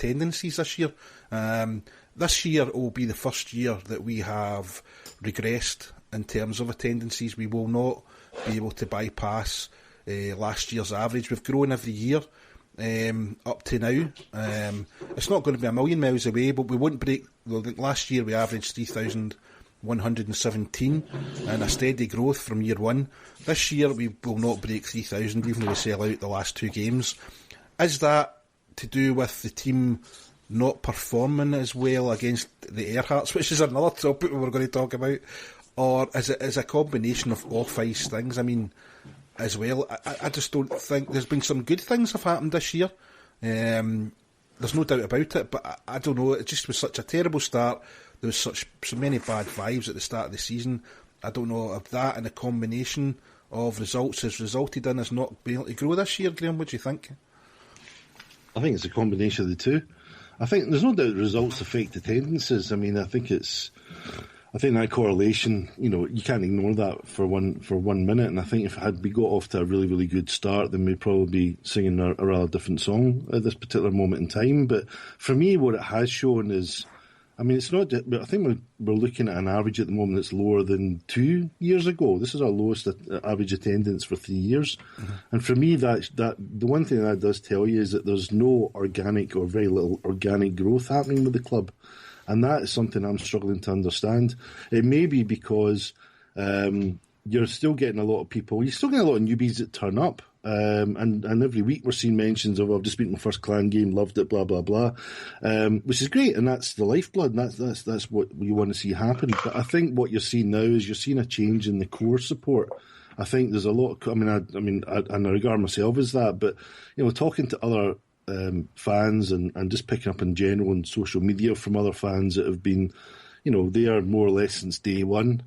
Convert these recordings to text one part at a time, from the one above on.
attendances this year. This year will be the first year that we have regressed in terms of attendances. We will not be able to bypass last year's average. We've grown every year up to now. It's not going to be a million miles away, but we won't break. Last year we averaged 3,117 and a steady growth from year one. This year we will not break 3,000 even though we sell out the last two games. Is that to do with the team not performing as well against the Erhardts, which is another topic we were going to talk about, or is it a combination of off-ice things? I mean, as well, I just don't think there's been some good things have happened this year. There's no doubt about it, but I don't know. It just was such a terrible start. There was so many bad vibes at the start of the season. I don't know if that and a combination of results has resulted in us not being able to grow this year. Graham, what do you think? I think it's a combination of the two. I think there's no doubt results affect attendances. I mean, I think that correlation, you can't ignore that for one minute. And I think if we got off to a really, really good start, then we'd probably be singing a rather different song at this particular moment in time. But for me, what it has shown is, I mean, it's not. But I think we're looking at an average at the moment that's lower than 2 years ago. This is our lowest average attendance for 3 years. Mm-hmm. And for me, that the one thing that does tell you is that there's no organic or very little organic growth happening with the club. And that is something I'm struggling to understand. It may be because you're still getting a lot of people. You're still getting a lot of newbies that turn up. And every week we're seeing mentions of, I've just been to my first Clan game, loved it, blah, blah, blah. Which is great, and that's the lifeblood, and that's what you want to see happen. But I think what you're seeing now is you're seeing a change in the core support. I think there's a lot of, I regard myself as that, but, talking to other fans and just picking up in general on social media from other fans that have been, they are more or less since day one.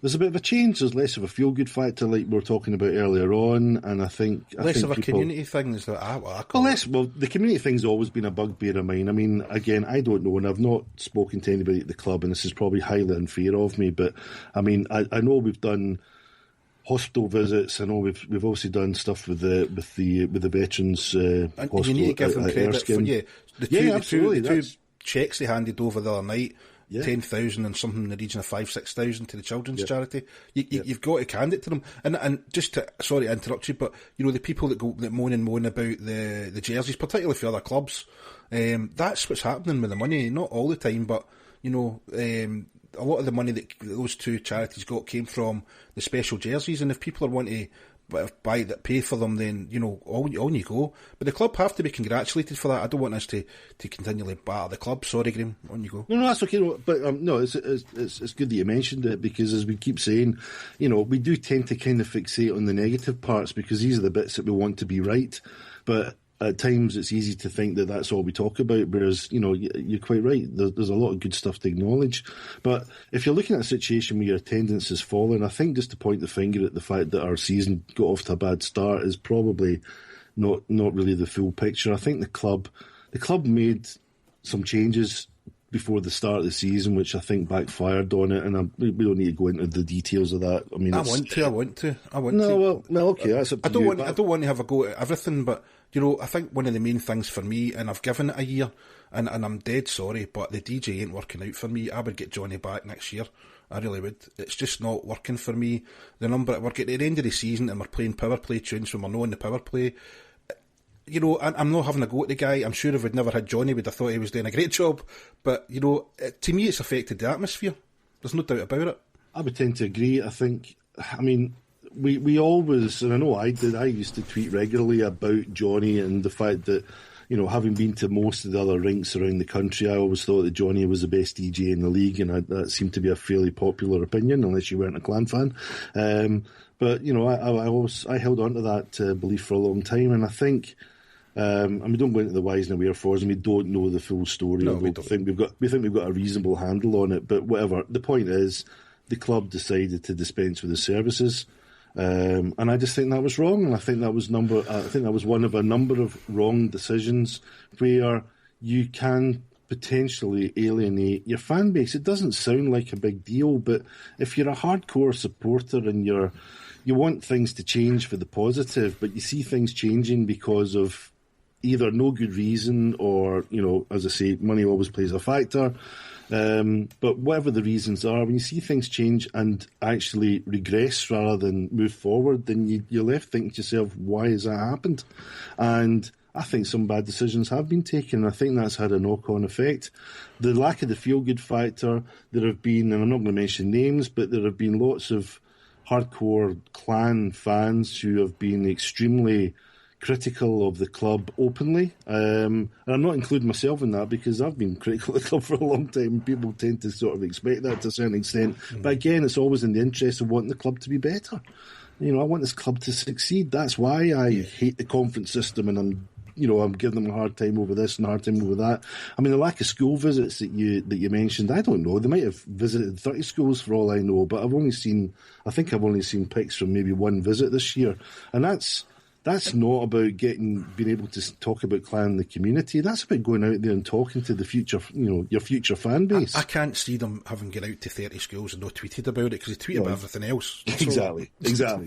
There's a bit of a change. There's less of a feel-good factor, like we were talking about earlier on, and I think less of a community thing is that I call it. Well, the community thing's always been a bugbear of mine. I mean, again, I don't know, and I've not spoken to anybody at the club, and this is probably highly unfair of me, but I mean, I know we've done hospital visits. I know we've obviously done stuff with the veterans hospital. You need to give them credit for the two checks they handed over the other night. Yeah. 10,000 and something in the region of 5,000-6,000 to the children's charity. You've got to hand it to them. And just to, sorry to interrupt you, but the people that moan about the jerseys, particularly for other clubs, that's what's happening with the money. Not all the time, but a lot of the money that those two charities got came from the special jerseys. And if people are wanting to pay for them, then on you go. But the club have to be congratulated for that. I don't want us to continually batter the club. Sorry, Graham, on you go. No, that's okay. But no, it's good that you mentioned it, because as we keep saying, we do tend to kind of fixate on the negative parts because these are the bits that we want to be right. But at times it's easy to think that that's all we talk about, whereas, you're quite right. There's a lot of good stuff to acknowledge. But if you're looking at a situation where your attendance is falling, I think just to point the finger at the fact that our season got off to a bad start is probably not really the full picture. I think the club made some changes before the start of the season, which I think backfired on it, and we don't need to go into the details of that. I mean, I want to. Well, okay, that's up to you. I don't want to have a go at everything, but I think one of the main things for me, and I've given it a year, and I'm dead sorry, but the DJ ain't working out for me. I would get Johnny back next year. I really would. It's just not working for me. We're getting at the end of the season and we're playing power play tunes when we're not in the power play. I'm not having a go at the guy. I'm sure if we'd never had Johnny, we'd have thought he was doing a great job. But, to me, it's affected the atmosphere. There's no doubt about it. I would tend to agree. We always, and I know I did, I used to tweet regularly about Johnny and the fact that, having been to most of the other rinks around the country, I always thought that Johnny was the best DJ in the league, and that seemed to be a fairly popular opinion, unless you weren't a Clan fan. But, I held on to that belief for a long time, and I think... we don't go into the whys and wherefores, and we don't know the full story. No, we don't. We think we've got a reasonable handle on it, but whatever. The point is, the club decided to dispense with the services, and I just think that was wrong. And I think that was one of a number of wrong decisions where you can potentially alienate your fan base. It doesn't sound like a big deal, but if you're a hardcore supporter and you want things to change for the positive, but you see things changing because of either no good reason or, as I say, money always plays a factor. But whatever the reasons are, when you see things change and actually regress rather than move forward, then you're left thinking to yourself, why has that happened? And I think some bad decisions have been taken. I think that's had a knock-on effect. The lack of the feel-good factor, there have been, and I'm not going to mention names, but there have been lots of hardcore Clan fans who have been extremely critical of the club openly. And I'm not including myself in that because I've been critical of the club for a long time and people tend to sort of expect that to a certain extent. But again, it's always in the interest of wanting the club to be better. I want this club to succeed. That's why I hate the conference system, and I'm giving them a hard time over this and a hard time over that. I mean, the lack of school visits that you mentioned, I don't know. They might have visited 30 schools for all I know, but I've only seen pics from maybe one visit this year. And that's not about being able to talk about Clan in the community. That's about going out there and talking to the future, your future fan base. I can't see them having gone out to 30 schools and not tweeted about it because they tweet about everything else. Exactly.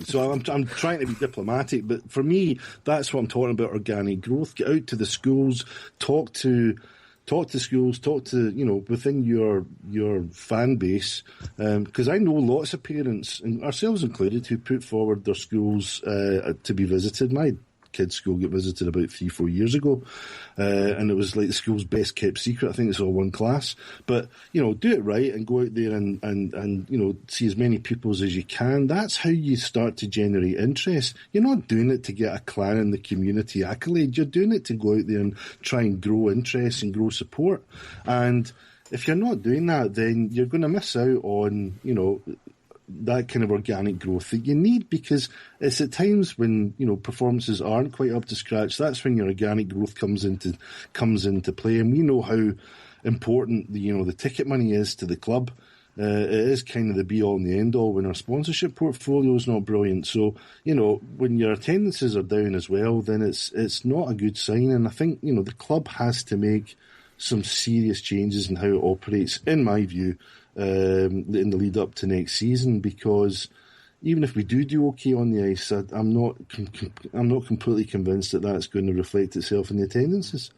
So I'm trying to be diplomatic, but for me, that's what I'm talking about, organic growth. Get out to the schools, talk to schools, talk to, within your fan base, because I know lots of parents, and ourselves included, who put forward their schools to be visited. My kid's school got visited about 3-4 years ago, and it was like the school's best kept secret. I think it's all one class. But, do it right and go out there and see as many pupils as you can. That's how you start to generate interest. You're not doing it to get a Clan in the community accolade. You're doing it to go out there and try and grow interest and grow support. And if you're not doing that, then you're going to miss out on, that kind of organic growth that you need, because it's at times when performances aren't quite up to scratch. That's when your organic growth comes into play, and we know how important the ticket money is to the club. It is kind of the be all and the end all when our sponsorship portfolio is not brilliant. So when your attendances are down as well, then it's not a good sign. And I think the club has to make some serious changes in how it operates, in my view, in the lead up to next season, because even if we do okay on the ice, I'm not completely convinced that that's going to reflect itself in the attendances.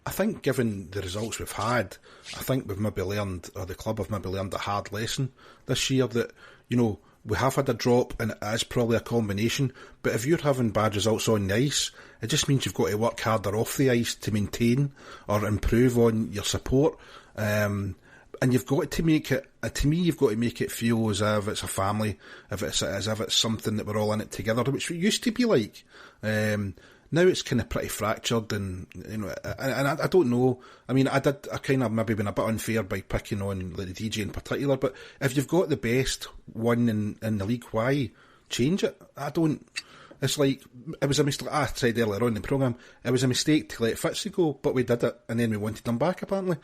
I think given the results we've had, I think we've maybe learned, or the club have maybe learned a hard lesson this year that, we have had a drop, and it is probably a combination, but if you're having bad results on the ice, it just means you've got to work harder off the ice to maintain or improve on your support. And you've got to make it, to me, you've got to make it feel as if it's a family, as if it's something that we're all in it together, which it used to be like. Now it's kind of pretty fractured, and I don't know. I mean, I kind of maybe been a bit unfair by picking on the DJ in particular, but if you've got the best one in the league, why change it? It's like, it was a mistake. I said earlier on in the programme, it was a mistake to let Fitzy go, but we did it, and then we wanted him back, apparently.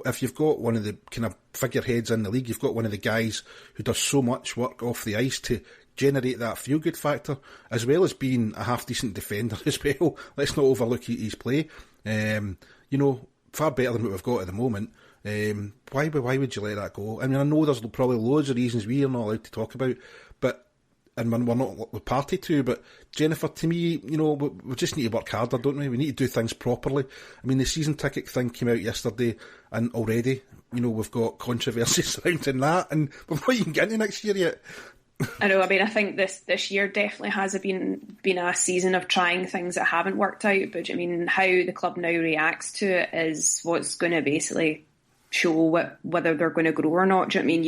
If you've got one of the kind of figureheads in the league, you've got one of the guys who does so much work off the ice to generate that feel-good factor, as well as being a half-decent defender as well. Let's not overlook his play. Far better than what we've got at the moment. Why would you let that go? I mean, I know there's probably loads of reasons we are not allowed to talk about, and we're not party to, but Jennifer, to me, we just need to work harder, don't we? We need to do things properly. I mean, the season ticket thing came out yesterday, and already, we've got controversy surrounding that, and we're not even getting to next year yet. I know. I mean, I think this year definitely has been a season of trying things that haven't worked out. But I mean, how the club now reacts to it is what's going to basically show whether they're going to grow or not. Do you know what I mean?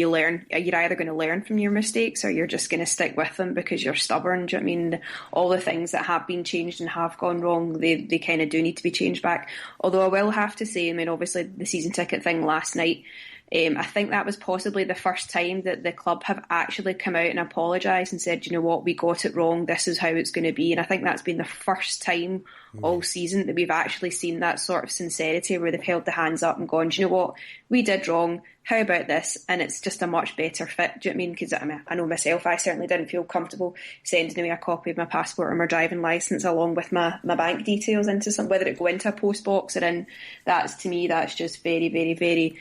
You're either going to learn from your mistakes or you're just going to stick with them because you're stubborn. Do you know what I mean? All the things that have been changed and have gone wrong, they kind of do need to be changed back. Although I will have to say, I mean, obviously the season ticket thing last night, I think that was possibly the first time that the club have actually come out and apologised and said, you know what, we got it wrong, this is how it's going to be. And I think that's been the first time all season that we've actually seen that sort of sincerity where they've held the hands up and gone, do you know what, we did wrong, how about this? And it's just a much better fit. Do you know what I mean? Because I know myself, I certainly didn't feel comfortable sending away a copy of my passport or my driving licence along with my bank details into whether it go into a post box or in. To me, that's just very, very, very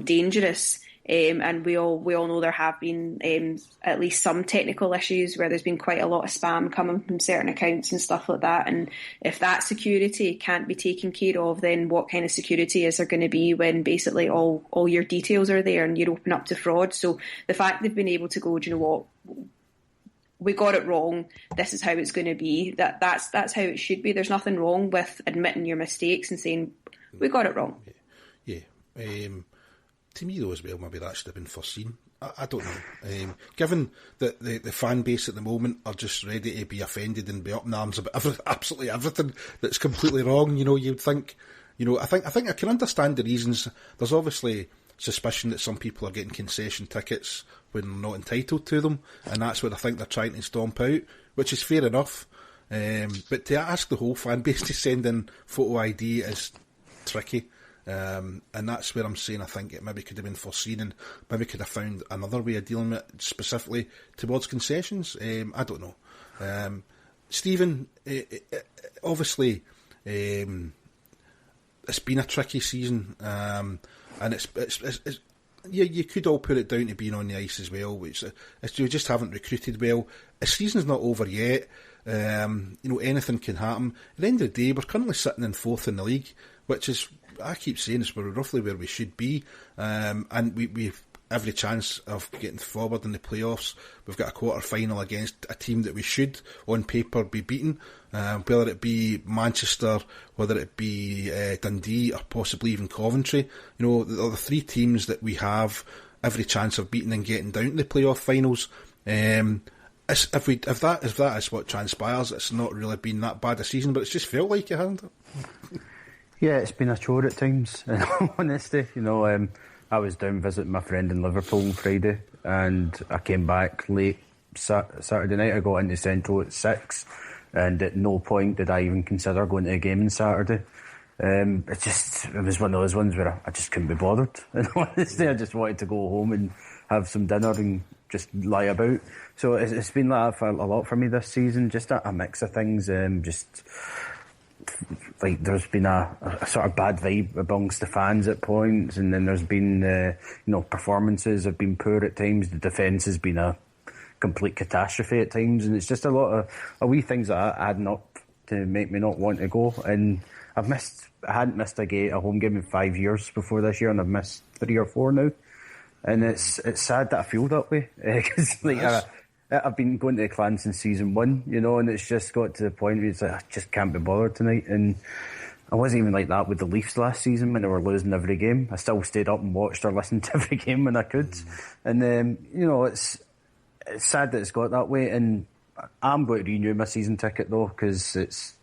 dangerous. and we all know there have been at least some technical issues where there's been quite a lot of spam coming from certain accounts and stuff like that. And if that security can't be taken care of, then what kind of security is there going to be when basically all your details are there and you're open up to fraud? So the fact they've been able to go, do you know what, we got it wrong, this is how it's going to be, that's how it should be. There's nothing wrong with admitting your mistakes and saying we got it wrong. Yeah. To me though as well, maybe that should have been foreseen. I don't know. Given that the fan base at the moment are just ready to be offended and be up in arms about absolutely everything that's completely wrong, you'd think, I think I can understand the reasons. There's obviously suspicion that some people are getting concession tickets when they're not entitled to them, and that's what I think they're trying to stomp out, which is fair enough. But to ask the whole fan base to send in photo ID is tricky. And that's where I'm saying I think it maybe could have been foreseen and maybe could have found another way of dealing with it specifically towards concessions. I don't know. Stephen, obviously it's been a tricky season, and it's you could all put it down to being on the ice as well, which you just haven't recruited well. The season's not over yet. Anything can happen. At the end of the day, we're currently sitting in 4th in the league, which is, I keep saying, is roughly where we should be, and we've every chance of getting forward in the playoffs. We've got a quarter final against a team that we should, on paper, be beaten, whether it be Manchester, whether it be Dundee, or possibly even Coventry. The 3 teams that we have every chance of beating and getting down to the playoff finals. If that is what transpires, it's not really been that bad a season, but it's just felt like it, hasn't it? Yeah, it's been a chore at times, in all honesty. I was down visiting my friend in Liverpool on Friday, and I came back late Saturday night. I got into Central at 6, and at no point did I even consider going to a game on Saturday. It was one of those ones where I just couldn't be bothered. In all honesty, I just wanted to go home and have some dinner and just lie about. So it's been like that for a lot for me this season, just a mix of things, just... like there's been a sort of bad vibe amongst the fans at points, and then there's been performances have been poor at times. The defence has been a complete catastrophe at times, and it's just a lot of wee things that are adding up to make me not want to go. And I hadn't missed a home game in 5 years before this year, and I've missed 3 or 4 now, and it's sad that I feel that way, because I've been going to the Clan since season 1, and it's just got to the point where it's like, I just can't be bothered tonight. And I wasn't even like that with the Leafs last season when they were losing every game. I still stayed up and watched or listened to every game when I could. And it's sad that it's got that way. And I'm going to renew my season ticket though, because it's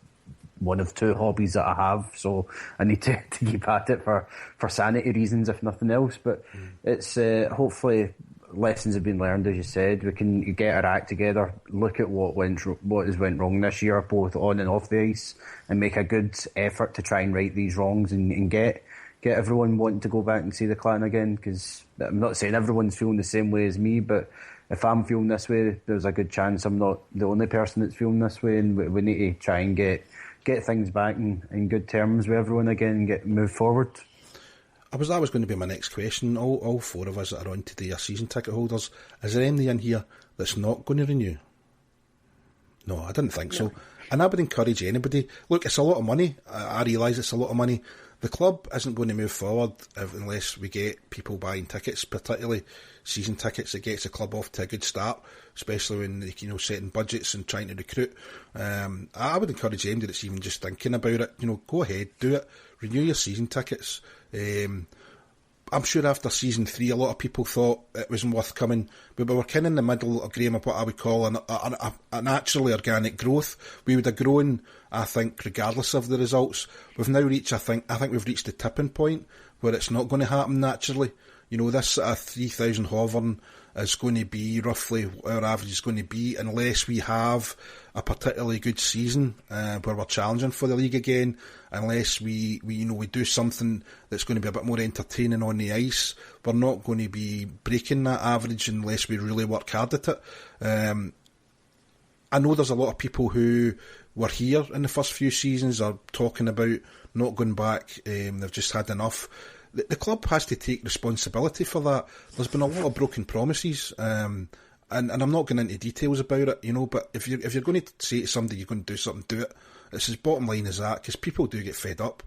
one of 2 hobbies that I have, so I need to keep at it for sanity reasons, if nothing else. But it's hopefully lessons have been learned, as you said. We can get our act together, look at what has went wrong this year, both on and off the ice, and make a good effort to try and right these wrongs and get everyone wanting to go back and see the Clan again. Because I'm not saying everyone's feeling the same way as me, but if I'm feeling this way, there's a good chance I'm not the only person that's feeling this way, and we need to try and get things back in good terms with everyone again and move forward. That was going to be my next question. All 4 of us that are on today are season ticket holders. Is there anybody in here that's not going to renew? No, I didn't think so. And I would encourage anybody. Look, it's a lot of money. I realise it's a lot of money. The club isn't going to move forward unless we get people buying tickets, particularly season tickets. It gets the club off to a good start, especially when they're setting budgets and trying to recruit. I would encourage anybody that's even just thinking about it, go ahead, do it, renew your season tickets. I'm sure after season 3 a lot of people thought it wasn't worth coming, but we were kind of in the middle of, Graham, of what I would call a naturally organic growth. We would have grown, I think, regardless of the results. We've now reached, I think we've reached the tipping point where it's not going to happen naturally. This 3,000 hovering is going to be roughly our average is going to be, unless we have a particularly good season where we're challenging for the league again, unless we do something that's going to be a bit more entertaining on the ice. We're not going to be breaking that average unless we really work hard at it. I know there's a lot of people who were here in the first few seasons are talking about not going back. They've just had enough. the club has to take responsibility for that. There's been a lot of broken promises, and I'm not going into details about it, but if you're going to say to somebody you're going to do something, do it. It's as bottom line as that, because people do get fed up.